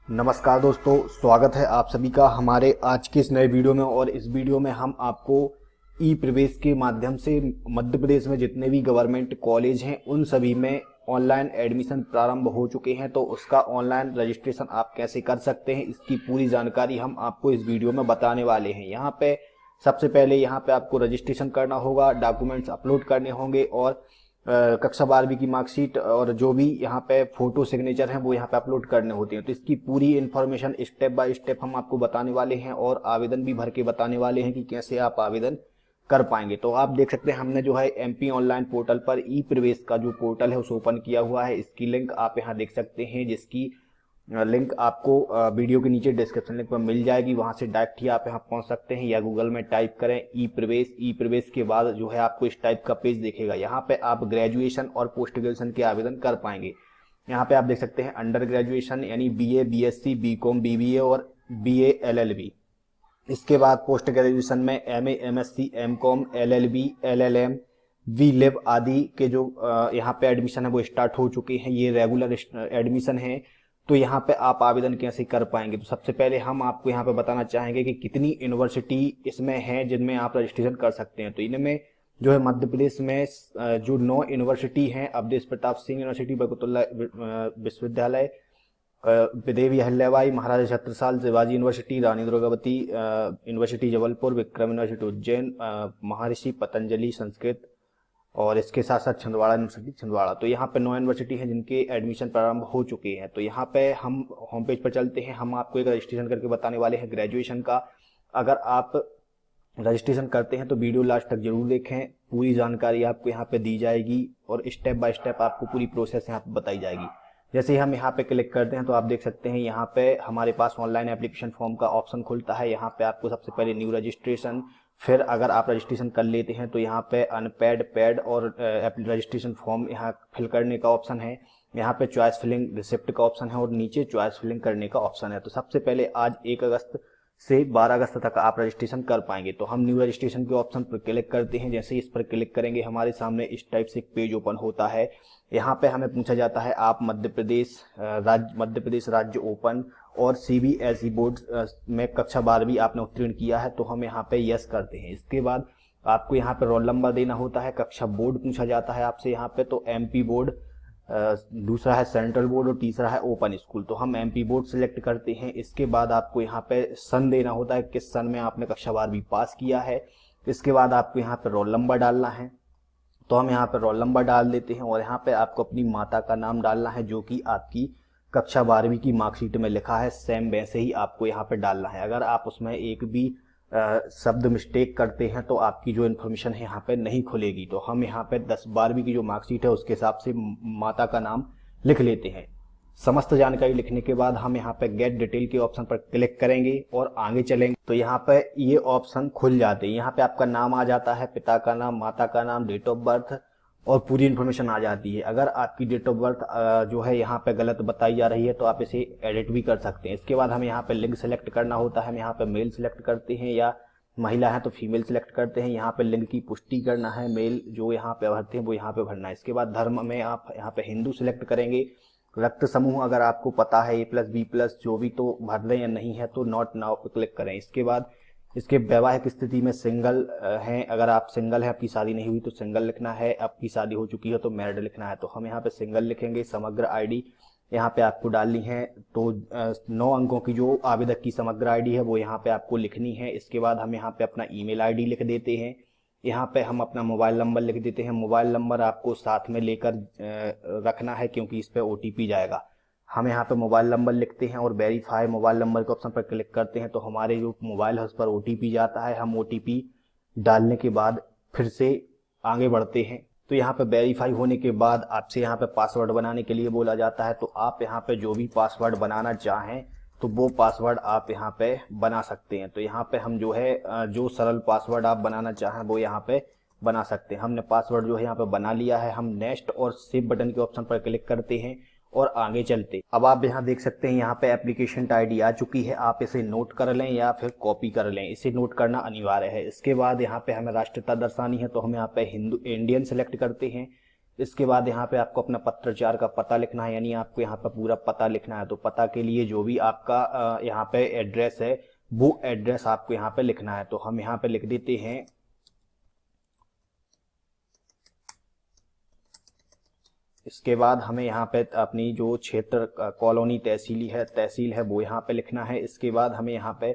नमस्कार दोस्तों, स्वागत है आप सभी का हमारे आज के इस नए वीडियो में। और इस वीडियो में हम आपको ई प्रवेश के माध्यम से मध्य प्रदेश में जितने भी गवर्नमेंट कॉलेज हैं उन सभी में ऑनलाइन एडमिशन प्रारंभ हो चुके हैं, तो उसका ऑनलाइन रजिस्ट्रेशन आप कैसे कर सकते हैं इसकी पूरी जानकारी हम आपको इस वीडियो में बताने वाले हैं। यहाँ पे सबसे पहले यहाँ पे आपको रजिस्ट्रेशन करना होगा, डॉक्यूमेंट्स अपलोड करने होंगे और कक्षा 12वीं की मार्कशीट और जो भी यहाँ पे फोटो सिग्नेचर हैं वो यहाँ पे अपलोड करने होते हैं। तो इसकी पूरी इन्फॉर्मेशन स्टेप बाय स्टेप हम आपको बताने वाले हैं और आवेदन भी भर के बताने वाले हैं कि कैसे आप आवेदन कर पाएंगे। तो आप देख सकते हैं हमने जो है एमपी ऑनलाइन पोर्टल पर ई प्रवेश का जो पोर्टल है उसे ओपन किया हुआ है। इसकी लिंक आप यहाँ देख सकते हैं, जिसकी लिंक आपको वीडियो के नीचे डिस्क्रिप्शन लिंक पर मिल जाएगी। वहां से डायरेक्ट ही आप यहाँ पहुंच सकते हैं या गूगल में टाइप करें ई प्रवेश। ई प्रवेश के बाद जो है आपको इस टाइप का पेज दिखेगा। यहाँ पे आप ग्रेजुएशन और पोस्ट ग्रेजुएशन के आवेदन कर पाएंगे। यहाँ पे आप देख सकते हैं अंडर ग्रेजुएशन यानी बीए, बीएससी, बीकॉम, बीबीए और बीए, एलएलबी। इसके बाद पोस्ट ग्रेजुएशन में MA, MSc, MCom, LLB, LLM, वी लिव आदि के जो यहाँ पे एडमिशन है वो स्टार्ट हो चुके हैं। ये रेगुलर एडमिशन है। तो यहाँ पे आप आवेदन कैसे कर पाएंगे, तो सबसे पहले हम आपको यहाँ पे बताना चाहेंगे कि कितनी यूनिवर्सिटी इसमें है जिनमें आप रजिस्ट्रेशन कर सकते हैं। तो इनमें जो है मध्य प्रदेश में जो 9 यूनिवर्सिटी हैं, अवधेश प्रताप सिंह यूनिवर्सिटी, बरकतुल्ला विश्वविद्यालय, देवी अहिल्याबाई, महाराजा Chhatrasal Shivaji university, Rani Durgavati university Jabalpur, Vikram university Ujjain, महर्षि पतंजलि संस्कृत और इसके साथ साथ छिंदवाड़ा यूनिवर्सिटी छिंदवाड़ा। तो यहाँ पे 9 यूनिवर्सिटी हैं जिनके एडमिशन प्रारंभ हो चुके हैं। तो यहाँ पे हम होम पेज पर चलते हैं। हम आपको एक रजिस्ट्रेशन करके बताने वाले हैं ग्रेजुएशन का। अगर आप रजिस्ट्रेशन करते हैं तो वीडियो लास्ट तक जरूर देखें, पूरी जानकारी आपको यहाँ पे दी जाएगी और स्टेप बाय स्टेप आपको पूरी प्रोसेस यहाँ पे बताई जाएगी। जैसे ही हम यहाँ पे क्लिक करते हैं तो आप देख सकते हैं यहाँ पे हमारे पास ऑनलाइन एप्लीकेशन फॉर्म का ऑप्शन खुलता है। यहाँ पे आपको सबसे पहले न्यू रजिस्ट्रेशन, फिर अगर आप रजिस्ट्रेशन कर लेते हैं तो यहाँ पे अनपेड, पेड और रजिस्ट्रेशन फॉर्म यहाँ फिल करने का ऑप्शन है। यहाँ पे चॉइस फिलिंग रिसिप्ट का ऑप्शन है और नीचे चॉइस फिलिंग करने का ऑप्शन है। तो सबसे पहले आज 1 अगस्त से 12 अगस्त तक आप रजिस्ट्रेशन कर पाएंगे। तो हम न्यू रजिस्ट्रेशन के ऑप्शन पर क्लिक करते हैं। जैसे ही इस पर क्लिक करेंगे हमारे सामने इस टाइप से एक पेज ओपन होता है। यहाँ पे हमें पूछा जाता है आप मध्य प्रदेश राज्य ओपन और सीबीएसई बोर्ड में कक्षा 12वीं आपने उत्तीर्ण किया है, तो हम यहाँ पे यस करते हैं। इसके बाद आपको यहाँ पे रोल नंबर देना होता है। कक्षा बोर्ड पूछा जाता है आपसे यहाँ पे, तो एमपी बोर्ड, दूसरा है सेंट्रल बोर्ड और तीसरा है ओपन स्कूल। तो हम एमपी बोर्ड सिलेक्ट करते हैं। इसके बाद आपको यहाँ पे सन देना होता है, किस सन में आपने कक्षा 12वीं पास किया है। इसके बाद आपको यहाँ पे रोल नंबर डालना है, तो हम यहाँ पे रोल नंबर डाल देते हैं और यहाँ पे आपको अपनी माता का नाम डालना है जो कि आपकी कक्षा 12वीं की मार्कशीट में लिखा है, सेम वैसे ही आपको यहाँ पे डालना है। अगर आप उसमें एक भी शब्द मिस्टेक करते हैं तो आपकी जो इन्फॉर्मेशन है यहाँ पे नहीं खुलेगी। तो हम यहाँ पे 10-12वीं की जो मार्कशीट है उसके हिसाब से माता का नाम लिख लेते हैं। समस्त जानकारी लिखने के बाद हम यहाँ पे गेट डिटेल के ऑप्शन पर क्लिक करेंगे और आगे चलेंगे तो यहाँ पे ये ऑप्शन खुल जाते हैं। यहाँ पे आपका नाम आ जाता है, पिता का नाम, माता का नाम, डेट ऑफ बर्थ और पूरी इन्फॉर्मेशन आ जाती है। अगर आपकी डेट ऑफ बर्थ जो है यहाँ पे गलत बताई जा रही है तो आप इसे एडिट भी कर सकते हैं। इसके बाद हम यहाँ पे लिंग सेलेक्ट करना होता है। हम यहाँ पे मेल सेलेक्ट करते हैं या महिला है तो फीमेल सेलेक्ट करते हैं। यहाँ पे लिंग की पुष्टि करना है, मेल जो यहाँ पे भरते हैं वो यहाँ पे भरना है। इसके बाद धर्म में आप यहाँ पे हिंदू सेलेक्ट करेंगे। रक्त समूह अगर आपको पता है A+B+ जो भी तो भर दें, या नहीं है तो नॉट नाउ पे क्लिक करें। इसके बाद इसके वैवाहिक स्थिति में सिंगल हैं, अगर आप सिंगल है, आपकी शादी नहीं हुई तो सिंगल लिखना है, आपकी शादी हो चुकी है तो मैरिड लिखना है। तो हम यहाँ पे सिंगल लिखेंगे। समग्र आईडी यहाँ पे आपको डालनी है। तो 9 अंकों की जो आवेदक की समग्र आईडी है वो यहाँ पे आपको लिखनी है। इसके बाद हम यहाँ पे अपना ईमेल आईडी लिख देते हैं। यहाँ पे हम अपना मोबाइल नंबर लिख देते हैं। मोबाइल नंबर आपको साथ में लेकर रखना है क्योंकि इस पे ओटीपी जाएगा। हम यहाँ पे मोबाइल नंबर लिखते हैं और वेरीफाई मोबाइल नंबर के ऑप्शन पर क्लिक करते हैं तो हमारे जो मोबाइल है उस पर ओटीपी जाता है। हम ओटीपी डालने के बाद फिर से आगे बढ़ते हैं। तो यहाँ पे वेरीफाई होने के बाद आपसे यहाँ पे पासवर्ड बनाने के लिए बोला जाता है। तो आप यहाँ पे जो भी पासवर्ड बनाना चाहें तो वो पासवर्ड आप यहाँ पे बना सकते हैं। तो यहाँ पे हम जो है जो सरल पासवर्ड आप बनाना चाहें वो यहाँ पे बना सकते हैं। हमने पासवर्ड जो है यहाँ पे बना लिया है। हम नेक्स्ट और सेव बटन के ऑप्शन पर क्लिक करते हैं और आगे चलते। अब आप यहाँ देख सकते हैं यहाँ पे एप्लीकेशन आईडी आ चुकी है। आप इसे नोट कर लें या फिर कॉपी कर लें, इसे नोट करना अनिवार्य है। इसके बाद यहाँ पे हमें राष्ट्रीयता दर्शानी है तो हम यहाँ पे हिंदू इंडियन सेलेक्ट करते हैं। इसके बाद यहाँ पे आपको अपना पत्राचार का पता लिखना है, यानी आपको यहाँ पे पूरा पता लिखना है। तो पता के लिए जो भी आपका यहाँ पे एड्रेस है वो एड्रेस आपको यहाँ पे लिखना है। तो हम यहाँ पे लिख देते हैं इसके बाद हमें यहाँ पे अपनी जो क्षेत्र कॉलोनी तहसील है वो यहाँ पे लिखना है। इसके बाद हमें यहाँ पे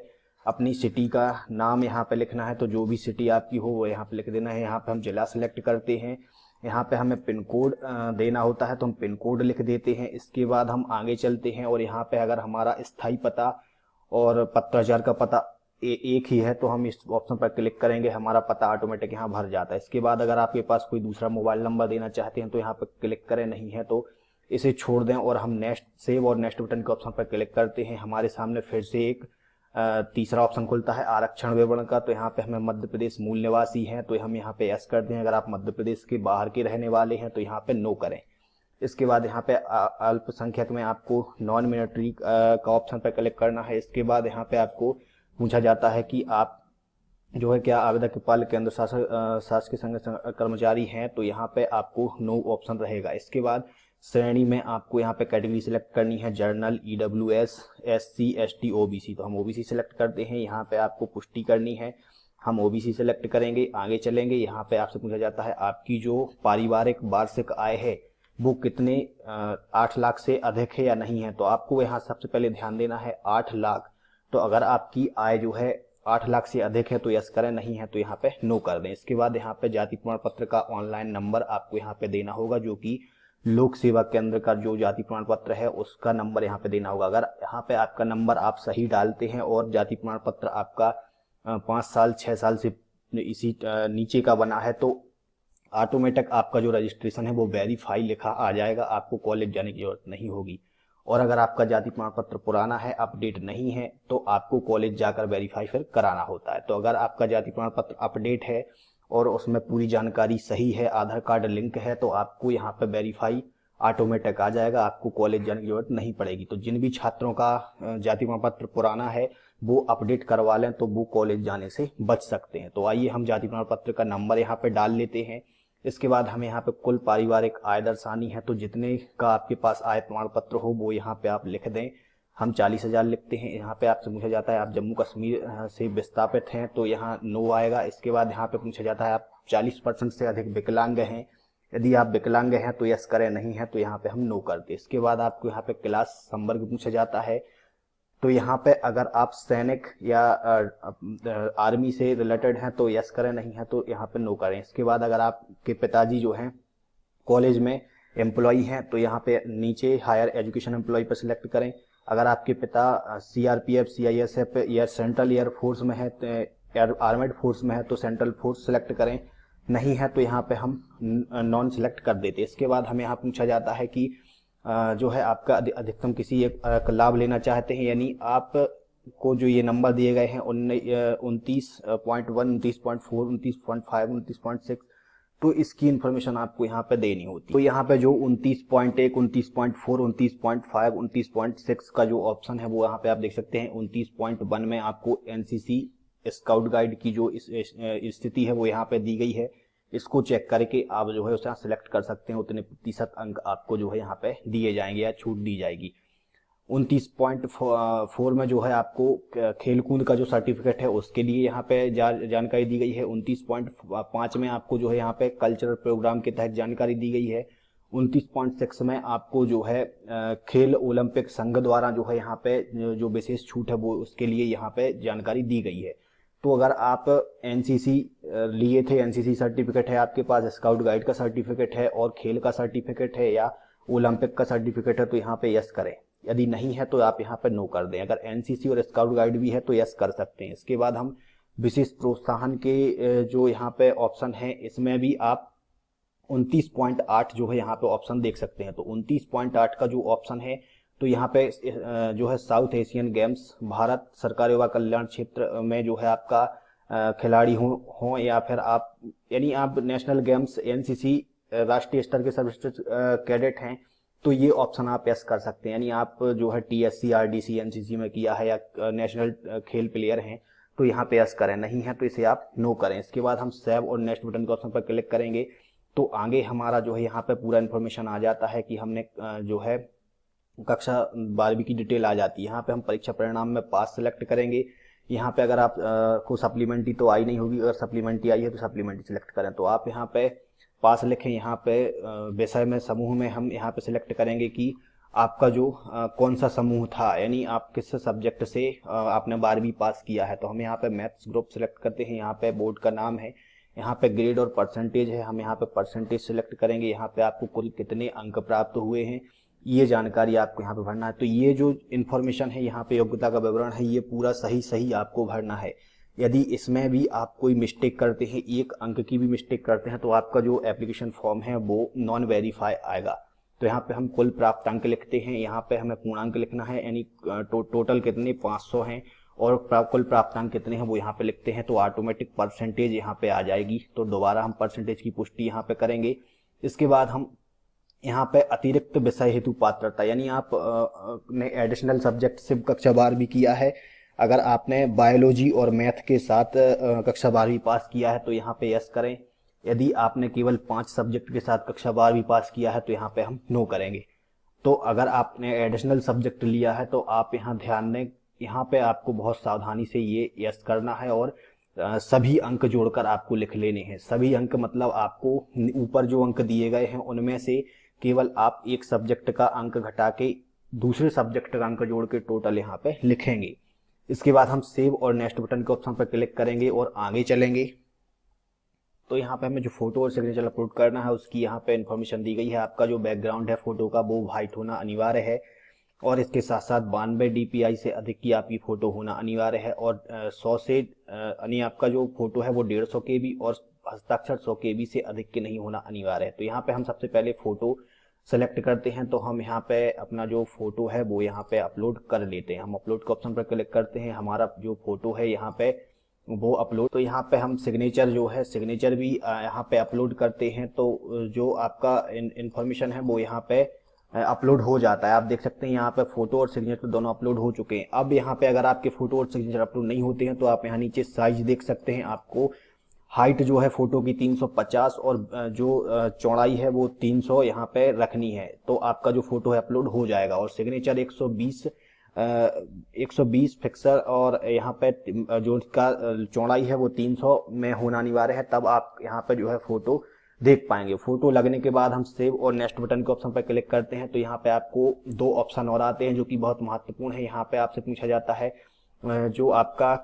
अपनी सिटी का नाम यहाँ पे लिखना है। तो जो भी सिटी आपकी हो वो यहाँ पे लिख देना है। यहाँ पे हम जिला सेलेक्ट करते हैं, यहाँ पे हमें पिन कोड देना होता है तो हम पिन कोड लिख देते हैं। इसके बाद हम आगे चलते हैं और यहाँ पे अगर हमारा स्थायी पता और पत्राचार का पता एक ही है तो हम इस ऑप्शन पर क्लिक करेंगे, हमारा पता ऑटोमेटिक यहाँ भर जाता है। इसके बाद अगर आपके पास कोई दूसरा मोबाइल नंबर देना चाहते हैं तो यहाँ पर क्लिक करें, नहीं है तो इसे छोड़ दें और हम नेक्स्ट सेव और नेक्स्ट बटन के ऑप्शन पर क्लिक करते हैं। हमारे सामने फिर से एक तीसरा ऑप्शन खुलता है आरक्षण विवरण का। तो यहाँ पे हमें मध्य प्रदेश मूल निवासी हैं तो हम यहाँ पे यस करते हैं। अगर आप मध्य प्रदेश के बाहर के रहने वाले हैं तो यहाँ पे नो करें। इसके बाद यहाँ पे अल्पसंख्यक में आपको नॉन मिलिट्री का ऑप्शन पर क्लिक करना है। इसके बाद यहाँ पे आपको पूछा जाता है कि आप जो है क्या आवेदक के पाल केंद्र शासकीय संघ कर्मचारी हैं, तो यहाँ पे आपको नो ऑप्शन रहेगा। इसके बाद श्रेणी में आपको यहाँ पे कैटेगरी सिलेक्ट करनी है, journal, EWS, SC, ST, OBC। तो हम OBC सिलेक्ट करते हैं। यहाँ पे आपको पुष्टि करनी है, हम OBC सिलेक्ट करेंगे। आगे चलेंगे, यहाँ पे आपसे पूछा जाता है आपकी जो पारिवारिक वार्षिक आय है वो कितने 8 लाख से अधिक है या नहीं है। तो आपको यहाँ सबसे पहले ध्यान देना है 8 लाख। तो अगर आपकी आय जो है 8 लाख से अधिक है तो यस करें, नहीं है तो यहाँ पे नो कर दें। इसके बाद यहाँ पे जाति प्रमाण पत्र का ऑनलाइन नंबर आपको यहाँ पे देना होगा, जो कि लोक सेवा केंद्र का जो जाति प्रमाण पत्र है उसका नंबर यहाँ पे देना होगा। अगर यहाँ पे आपका नंबर आप सही डालते हैं और जाति प्रमाण पत्र आपका 5 साल 6 साल से इसी नीचे का बना है तो ऑटोमेटिक आपका जो रजिस्ट्रेशन है वो वेरीफाई लिखा आ जाएगा, आपको कॉलेज जाने की जरूरत नहीं होगी। और अगर आपका जाति प्रमाण पत्र पुराना है, अपडेट नहीं है, तो आपको कॉलेज जाकर वेरीफाई फिर कराना होता है। तो अगर आपका जाति प्रमाण पत्र अपडेट है और उसमें पूरी जानकारी सही है, आधार कार्ड लिंक है, तो आपको यहाँ पे वेरीफाई ऑटोमेटिक आ जाएगा, आपको कॉलेज जाने की जरूरत नहीं पड़ेगी। तो जिन भी छात्रों का जाति प्रमाण पत्र पुराना है वो अपडेट करवा लें तो वो कॉलेज जाने से बच सकते हैं। तो आइए हम जाति प्रमाण पत्र का नंबर यहाँ पे डाल लेते हैं। इसके बाद हमें यहाँ पे कुल पारिवारिक आय दर्शानी है, तो जितने का आपके पास आय प्रमाण पत्र हो वो यहाँ पे आप लिख दें। हम 40,000 लिखते हैं। यहाँ पे आपसे पूछा जाता है आप जम्मू कश्मीर से विस्थापित हैं तो यहाँ नो आएगा। इसके बाद यहाँ पे पूछा जाता है आप 40% से अधिक विकलांग हैं, यदि आप विकलांग हैं तो यस करें, नहीं है तो यहाँ पे हम नो करते। इसके बाद आपको यहाँ पे क्लास संवर्ग पूछा जाता है, तो यहाँ पे अगर आप सैनिक या आर्मी से रिलेटेड हैं तो यस करें, नहीं है तो यहाँ पे नो करें। इसके बाद अगर आपके पिताजी जो हैं कॉलेज में एम्प्लॉई हैं तो यहाँ पे नीचे हायर एजुकेशन एम्प्लॉय पर सिलेक्ट करें। अगर आपके पिता CRPF, CISF या सेंट्रल एयर फोर्स में है, आर्मेड फोर्स में है तो सेंट्रल फोर्स सिलेक्ट करें, नहीं है तो यहाँ पे हम नॉन सिलेक्ट कर देते। इसके बाद हमें यहाँ पूछा जाता है कि जो है आपका अधिकतम किसी एक लाभ लेना चाहते हैं, यानी आप को जो ये नंबर दिए गए हैं 29.1, 29.4, 29.5, 29.6, तो इसकी इंफॉर्मेशन आपको यहाँ पे देनी होती है। तो यहाँ पे जो 29.1, 29.4, 29.5, 29.6 का जो ऑप्शन है वो यहाँ पे आप देख सकते हैं। 29.1 में आपको NCC स्काउट गाइड की जो स्थिति है वो यहाँ पे दी गई है, इसको चेक करके आप जो है उसे सिलेक्ट कर सकते हैं। उतने प्रतिशत अंक आपको जो है यहाँ पे दिए जाएंगे या छूट दी जाएगी। 29.4 में जो है आपको खेल कूद का जो सर्टिफिकेट है उसके लिए यहाँ पे जानकारी दी गई है। 29.5 में आपको जो है यहाँ पे कल्चरल प्रोग्राम के तहत जानकारी दी गई है। 29.6 में आपको जो है खेल ओलंपिक संघ द्वारा जो है यहाँ पे जो विशेष छूट है वो उसके लिए यहाँ पे जानकारी दी गई है। तो अगर आप NCC लिए थे, NCC सर्टिफिकेट है आपके पास, स्काउट गाइड का सर्टिफिकेट है और खेल का सर्टिफिकेट है या ओलंपिक का सर्टिफिकेट है तो यहाँ पे यस करें, यदि नहीं है तो आप यहाँ पे नो कर दें। अगर NCC और स्काउट गाइड भी है तो यस कर सकते हैं। इसके बाद हम विशेष प्रोत्साहन के जो यहाँ पे ऑप्शन है इसमें भी आप 29.8 जो है यहाँ पे ऑप्शन देख सकते हैं। तो 29.8 का जो ऑप्शन है तो यहाँ पे जो है साउथ एशियन गेम्स भारत सरकार युवा कल्याण क्षेत्र में जो है आपका खिलाड़ी हो या फिर आप यानी आप नेशनल गेम्स NCC राष्ट्रीय स्तर के सर्वश्रेष्ठ कैडेट हैं तो ये ऑप्शन आप यस कर सकते हैं। यानी आप जो है TSC RDC NCC में किया है या नेशनल खेल प्लेयर हैं तो यहाँ पे यस करें, नहीं है तो इसे आप नो करें। इसके बाद हम सेव और नेक्स्ट बटन के ऑप्शन पर क्लिक करेंगे तो आगे हमारा जो है यहाँ पे पूरा इन्फॉर्मेशन आ जाता है कि हमने जो है कक्षा 12वीं की डिटेल आ जाती है। यहाँ पे हम परीक्षा परिणाम में पास सेलेक्ट करेंगे। यहाँ पे अगर आप को सप्लीमेंट्री तो आई नहीं होगी, अगर सप्लीमेंट्री आई है तो सप्लीमेंट्री सिलेक्ट करें, तो आप यहाँ पे पास लिखें। यहाँ पे विषय में समूह में हम यहाँ पे सिलेक्ट करेंगे कि आपका जो कौन सा समूह था, यानी आप किस सब्जेक्ट से आपने 12वीं पास किया है। तो हम यहाँ पे मैथ्स ग्रुप सिलेक्ट करते हैं। यहाँ पे बोर्ड का नाम है, यहाँ पे ग्रेड और परसेंटेज है, हम यहाँ पे परसेंटेज सिलेक्ट करेंगे। यहाँ पे आपको कुल कितने अंक प्राप्त हुए हैं ये जानकारी आपको यहाँ पे भरना है। तो ये जो इन्फॉर्मेशन है यहाँ पे योग्यता का विवरण है, ये पूरा सही आपको भरना है। यदि इसमें भी आप कोई मिस्टेक करते हैं, एक अंक की भी मिस्टेक करते हैं, तो आपका जो एप्लीकेशन फॉर्म है वो नॉन वेरीफाई आएगा। तो यहाँ पे हम कुल प्राप्त अंक लिखते हैं। यहाँ पे हमें पूर्णांक लिखना है, यानी टोटल कितने 500 हैं और कुल प्राप्त अंक कितने हैं वो यहाँ पे लिखते हैं। तो ऑटोमेटिक परसेंटेज यहाँ पे आ जाएगी। तो दोबारा हम परसेंटेज की पुष्टि यहाँ पे करेंगे। इसके बाद हम यहाँ पे अतिरिक्त विषय हेतु पात्रता, यानी आप ने एडिशनल सब्जेक्ट सिर्फ कक्षा 12वीं किया है, अगर आपने बायोलॉजी और मैथ के साथ कक्षा 12वीं पास किया है तो यहाँ पे यस करें। यदि आपने केवल 5 सब्जेक्ट के साथ कक्षा 12वीं पास किया है तो यहाँ पे हम नो करेंगे। तो अगर आपने एडिशनल सब्जेक्ट लिया है तो आप यहाँ ध्यान दें, यहाँ पे आपको बहुत सावधानी से ये यस करना है और सभी अंक जोड़कर आपको लिख लेने हैं। सभी अंक मतलब आपको ऊपर जो अंक दिए गए हैं उनमें से केवल आप एक सब्जेक्ट का अंक घटा के दूसरे सब्जेक्ट का अंक जोड़ के टोटल यहाँ पे लिखेंगे। इसके बाद हम सेव और नेक्स्ट बटन के ऑप्शन पर क्लिक करेंगे और आगे चलेंगे। तो यहाँ पे हमें जो फोटो और सिग्नेचर अपलोड करना है उसकी यहाँ पे इन्फॉर्मेशन दी गई है। आपका जो बैकग्राउंड है फोटो का वो वाइट होना अनिवार्य है और इसके साथ साथ 92 DPI से अधिक की आपकी फोटो होना अनिवार्य है और 100 से यानी आपका जो फोटो है वो 150 KB और हस्ताक्षर 100 KB से अधिक के नहीं होना अनिवार्य है। तो यहाँ पे हम सबसे पहले फोटो सेलेक्ट करते हैं। तो हम यहाँ पे अपना जो फोटो है वो यहाँ पे अपलोड कर लेते हैं। हम अपलोड के ऑप्शन पर क्लिक करते हैं, हमारा जो फोटो है यहाँ पे वो अपलोड। तो यहाँ पे हम सिग्नेचर जो है सिग्नेचर भी यहाँ पे अपलोड करते हैं। तो जो आपका इन्फॉर्मेशन है वो यहाँ पे अपलोड हो जाता है। आप देख सकते हैं यहाँ पे फोटो और सिग्नेचर दोनों अपलोड हो चुके हैं। अब यहाँ पे अगर आपके फोटो और सिग्नेचर अपलोड नहीं होते हैं तो आप यहाँ नीचे साइज देख सकते हैं। आपको हाइट जो है फोटो की 350 और जो चौड़ाई है वो 300 यहाँ पे रखनी है, तो आपका जो फोटो है अपलोड हो जाएगा। और सिग्नेचर 120 पिक्सल और यहाँ पे जो इसका चौड़ाई है वो 300 में होना अनिवार्य है, तब आप यहाँ पे जो है फोटो देख पाएंगे। फोटो लगने के बाद हम सेव और नेक्स्ट बटन के ऑप्शन पर क्लिक करते हैं। तो यहाँ पे आपको 2 ऑप्शन और आते हैं जो कि बहुत महत्वपूर्ण है। यहाँ पे आपसे पूछा जाता है जो आपका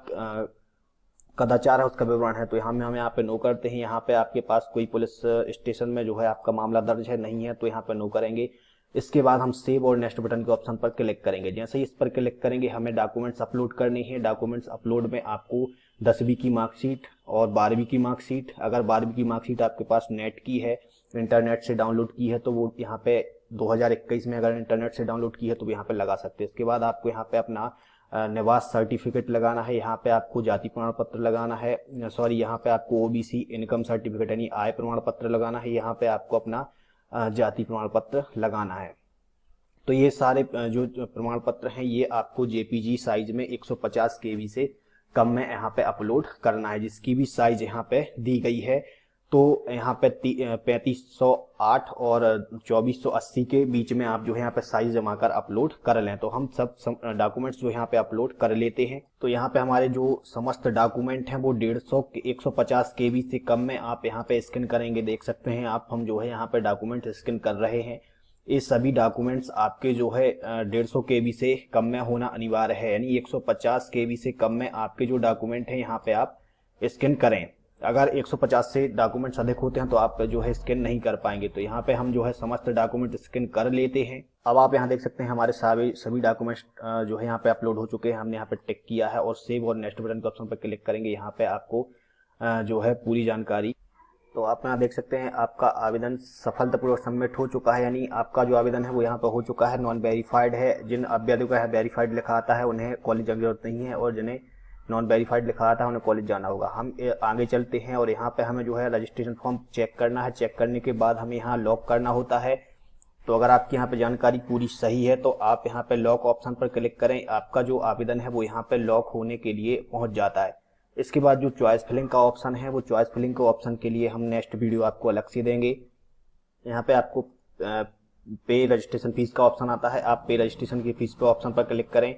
कदाचार है उसका विवरण है, तो हम यहाँ पे नो करते हैं। यहाँ पे आपके पास कोई पुलिस स्टेशन में जो है आपका मामला दर्ज है नहीं है, तो यहाँ पे नो करेंगे। इसके बाद हम सेव और नेक्स्ट बटन के ऑप्शन पर क्लिक करेंगे। जैसे ही इस पर क्लिक करेंगे हमें डॉक्यूमेंट्स अपलोड करने हैं। डॉक्यूमेंट्स अपलोड में आपको 10वीं की मार्कशीट और 12वीं की मार्कशीट, अगर 12वीं की मार्कशीट आपके पास नेट की है, इंटरनेट से डाउनलोड की है, तो वो यहाँ पे 2021 में अगर इंटरनेट से डाउनलोड की है तो यहाँ पे लगा सकते हैं। इसके बाद आपको यहाँ पे अपना निवास सर्टिफिकेट लगाना है, यहाँ पे आपको जाति प्रमाण पत्र लगाना है, यहाँ पे आपको OBC इनकम सर्टिफिकेट यानी आय प्रमाण पत्र लगाना है, यहाँ पे आपको अपना जाति प्रमाण पत्र लगाना है। तो ये सारे जो प्रमाण पत्र हैं ये आपको JPG साइज में 150 KB से कम में यहाँ पे अपलोड करना है, जिसकी भी साइज यहाँ पे दी गई है। तो यहाँ पे 3508 और 2480 के बीच में आप जो है यहाँ पे साइज जमा कर अपलोड कर लें। तो हम सब डॉक्यूमेंट्स जो यहाँ पे अपलोड कर लेते हैं। तो यहाँ पे हमारे जो समस्त डॉक्यूमेंट हैं वो 150 KB से कम में आप यहाँ पे स्कैन करेंगे। देख सकते हैं आप, हम जो है यहाँ पे डॉक्यूमेंट स्कैन कर रहे हैं। ये सभी डॉक्यूमेंट्स आपके जो है 150 KB से कम में होना अनिवार्य है, यानी 150 KB से कम में आपके जो डॉक्यूमेंट हैं यहाँ पे आप स्कैन करें। अगर 150 से डॉक्यूमेंट्स अधिक होते हैं तो आप जो है स्कैन नहीं कर पाएंगे। तो यहाँ पे हम जो है समस्त डॉक्यूमेंट स्कैन कर लेते हैं। अब आप यहाँ देख सकते हैं हमारे सभी डॉक्यूमेंट्स जो है यहाँ पे अपलोड हो चुके हैं। हमने यहाँ पे टिक किया है और सेव और नेक्स्ट बटन के ऑप्शन पर क्लिक करेंगे। यहाँ पे आपको जो है पूरी जानकारी, तो आप यहाँ देख सकते हैं आपका आवेदन सफलतापूर्वक सबमिट हो चुका है, यानी आपका जो आवेदन है वो यहाँ पर हो चुका है। नॉन वेरीफाइड है, जिन अभ्यर्थियों का वेरीफाइड लिखा आता है उन्हें कॉलेज जाने की जरूरत नहीं है, और जिन्हें नॉन वेरीफाइड लिखा आता है उन्हें कॉलेज जाना होगा। हम आगे चलते हैं और यहाँ पे हमें जो है रजिस्ट्रेशन फॉर्म चेक करना है। चेक करने के बाद हमें यहाँ लॉक करना होता है। तो अगर आपकी यहाँ पे जानकारी पूरी सही है तो आप यहाँ पे लॉक ऑप्शन पर क्लिक करें। आपका जो आवेदन है वो यहाँ पे लॉक होने के लिए पहुंच जाता है। इसके बाद जो चॉइस फिलिंग का ऑप्शन है, वो चॉइस फिलिंग के ऑप्शन के लिए हम नेक्स्ट वीडियो आपको अलग से देंगे। यहाँ पे आपको पे रजिस्ट्रेशन फीस का ऑप्शन आता है, आप पे रजिस्ट्रेशन की फीस पे ऑप्शन पर क्लिक करें।